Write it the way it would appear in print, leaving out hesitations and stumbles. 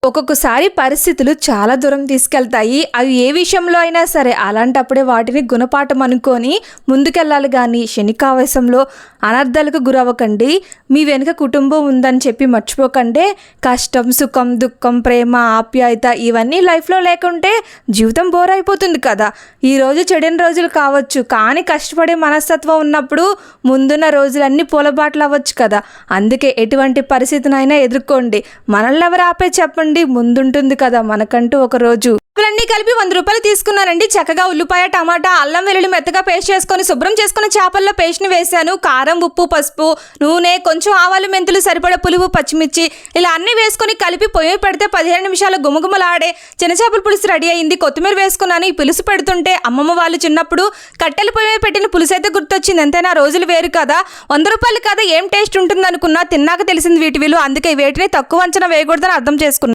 ఒక్కొక్కసారి పరిస్థితులు చాలా దూరం తీసుకెళ్తాయి. అవి ఏ విషయంలో అయినా సరే అలాంటప్పుడే వాటిని గుణపాఠం అనుకొని ముందుకెళ్ళాలి గానీ క్షణికావేశంలో అనర్థాలకు గురవ్వకండి. మీ వెనుక కుటుంబం ఉందని చెప్పి మర్చిపోకండి. కష్టం, సుఖం, దుఃఖం, ప్రేమ, ఆప్యాయత ఇవన్నీ లైఫ్లో లేకుంటే జీవితం బోర్ అయిపోతుంది కదా. ఈరోజు చెడిన రోజులు కావచ్చు, కానీ కష్టపడే మనస్తత్వం ఉన్నప్పుడు ముందున్న రోజులన్నీ పూలబాటలు అవ్వచ్చు కదా. అందుకే ఎటువంటి పరిస్థితినైనా ఎదుర్కోండి. మనల్ని ఎవరు ఆపే చెప్పండి, ముందుంటుంది కదా మనకంటూ ఒక రోజు. అన్నీ కలిపి 100 రూపాయలు తీసుకున్నానండి. చక్కగా ఉల్లిపాయ, టమాటా, అల్లం వెల్లుల్లి మెత్తగా పేస్ట్ చేసుకొని శుభ్రం చేసుకున్న చేపల్లో పేస్ట్ని వేసాను. కారం, ఉప్పు, పసుపు, నూనె, కొంచెం ఆవాలు, మెంతులు, సరిపడ పులుపు, పచ్చిమిర్చి ఇలా అన్నీ వేసుకొని కలిపి పొయ్యి పెడితే 15 నిమిషాలు గుమగుమలాడే చిన్న చేపల పులుసు రెడీ అయింది. కొత్తిమీర వేసుకున్నాను. ఈ పులుసు పెడుతుంటే అమ్మమ్మ వాళ్ళు చిన్నప్పుడు కట్టెల పొయ్యి పెట్టిన పులుసు అయితే గుర్తొచ్చింది. ఎంతైనా రోజులు వేరు కదా. 100 రూపాయలు కదా, ఏం టేస్ట్ ఉంటుంది అనుకున్నా, తిన్నాక తెలిసింది వీటి విలువ. అందుకే వేటిని తక్కువ అంచనా వేయకూడదని అర్థం చేసుకున్నాను.